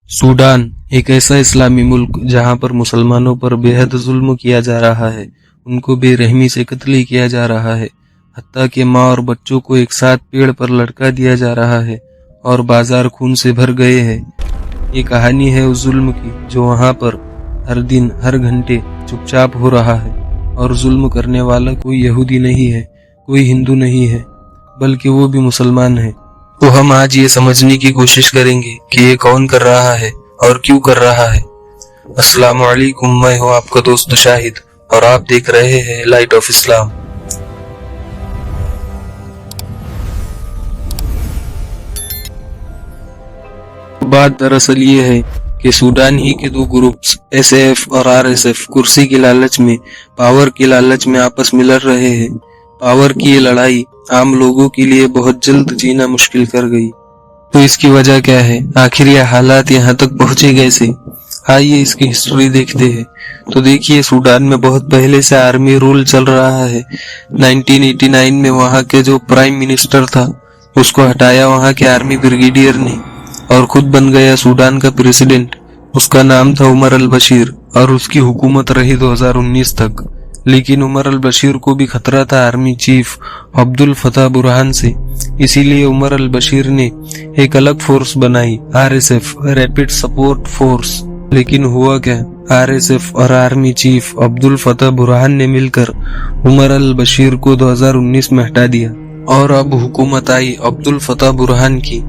Sudan एक ऐसा इस्लामी मुल्क जहां पर मुसलमानों पर बेहद जुल्म किया जा रहा है, उनको बेरहमी से कत्ल किया जा रहा है, हत्ता कि माँ और बच्चों को एक साथ पेड़ पर लटका दिया जा रहा है और बाजार खून से भर गए हैं। ये कहानी है उस जुल्म की जो वहां पर हर दिन हर घंटे चुपचाप हो रहा है, और जुल्म करने वाला कोई यहूदी नहीं है, कोई हिंदू नहीं है, बल्कि वो भी मुसलमान है। तो हम आज ये समझने की कोशिश करेंगे कि ये कौन कर रहा है और क्यों कर रहा है। अस्सलाम वालेकुम, मैं हूँ आपका दोस्त शाहिद और आप देख रहे हैं लाइट ऑफ इस्लाम। बात दरअसल ये है कि सूडान ही के दो ग्रुप्स एसएएफ और आरएसएफ कुर्सी की लालच में, पावर की लालच में आपस में लड़ रहे हैं। पावर की ये लड़ाई आम लोगों के लिए बहुत जल्द जीना मुश्किल कर गई। तो इसकी वजह क्या है? आखिर ये हालात यहाँ तक पहुंचे कैसे? आइए इसकी हिस्ट्री देखते हैं। तो देखिए, सूडान में बहुत पहले से आर्मी रूल चल रहा है। 1989 में वहाँ के जो प्राइम मिनिस्टर था उसको हटाया वहाँ के आर्मी ब्रिगेडियर ने और खुद बन गया सूडान का प्रेसिडेंट। उसका नाम था उमर अल बशीर और उसकी हुकूमत रही 2019 तक। लेकिन उमर अल बशीर को भी खतरा था आर्मी चीफ अब्दुल फतह बुरहान से, इसीलिए उमर अल बशीर ने एक अलग फोर्स बनाई, आरएसएफ, रैपिड सपोर्ट फोर्स। लेकिन हुआ क्या? आरएसएफ और आर्मी चीफ अब्दुल फतह बुरहान ने मिलकर उमर अल बशीर को 2019 में हटा दिया और अब हुकूमत आई अब्दुल फतह बुरहान की।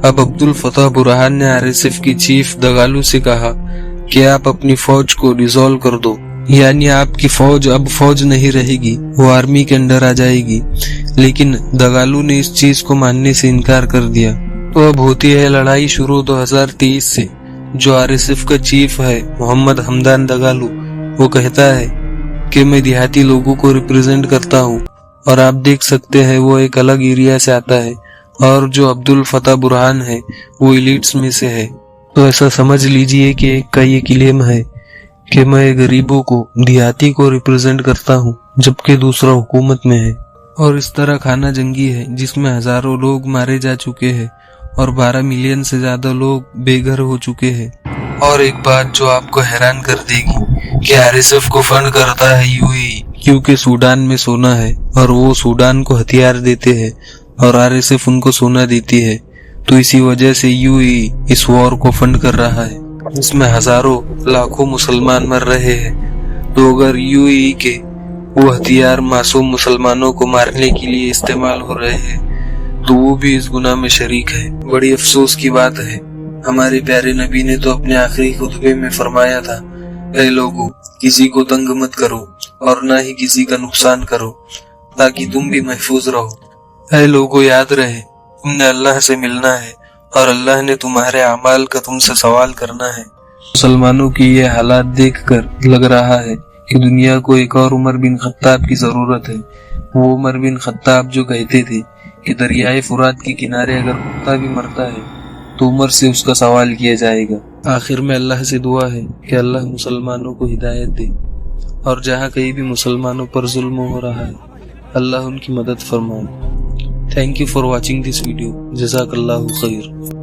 अब अब्दुल फतह बुरहान ने आरएसएफ की चीफ दगालू से कहा कि आप अपनी फौज को डिसॉल्व कर दो, यानी आपकी फौज अब फौज नहीं रहेगी, वो आर्मी के अंडर आ जाएगी। लेकिन दगालू ने इस चीज को मानने से इनकार कर दिया। तो अब होती है लड़ाई शुरू 2023 से। जो आरएसएफ का चीफ है मोहम्मद हमदान दगालू, वो कहता है कि मैं देहाती लोगों को रिप्रेजेंट करता हूँ, और आप देख सकते हैं वो एक अलग एरिया से आता है। और जो अब्दुल फतह बुरहान है वो एलिट्स में से है। तो ऐसा समझ लीजिए कि एक का ये क्लेम है कि मैं गरीबों को, देहाती को रिप्रेजेंट करता हूँ, जबकि दूसरा हुकूमत में है। और इस तरह खाना जंगी है जिसमें हजारों लोग मारे जा चुके हैं और 12 मिलियन से ज्यादा लोग बेघर हो चुके हैं। और एक बात जो आपको हैरान कर देगी कि आरएसएफ को फंड करता है यूएई, क्योंकि सूडान में सोना है और वो सूडान को हथियार देते हैं और आरएसएफ उनको सोना देती है। तो इसी वजह से यूएई इस वॉर को फंड कर रहा है, इसमें हजारों लाखों मुसलमान मर रहे हैं। तो अगर यूएई के वो हथियार मासूम मुसलमानों को मारने के लिए इस्तेमाल हो रहे हैं तो वो भी इस गुनाह में शरीक है। बड़ी अफसोस की बात है, हमारे प्यारे नबी ने तो अपने आखिरी खुतबे में फरमाया था, ऐ लोगों, किसी को तंग मत करो और ना ही किसी का नुकसान करो ताकि तुम भी महफूज रहो। ऐ लोगों, याद रहे तुमने अल्लाह से मिलना है और अल्लाह ने तुम्हारे अमाल का तुमसे सवाल करना है। मुसलमानों की ये हालात देखकर लग रहा है कि दुनिया को एक और उमर बिन खत्ताब की जरूरत है। वो उमर बिन खत्ताब जो कहते थे कि दरियाए फुरात के किनारे अगर कुत्ता भी मरता है तो उमर से उसका सवाल किया जाएगा। आखिर में अल्लाह से दुआ है कि अल्लाह मुसलमानों को हिदायत दे, और जहाँ कहीं भी मुसलमानों पर जुल्म हो रहा है अल्लाह उनकी मदद फरमाए। Thank you for watching this video. Jazakallahu khair.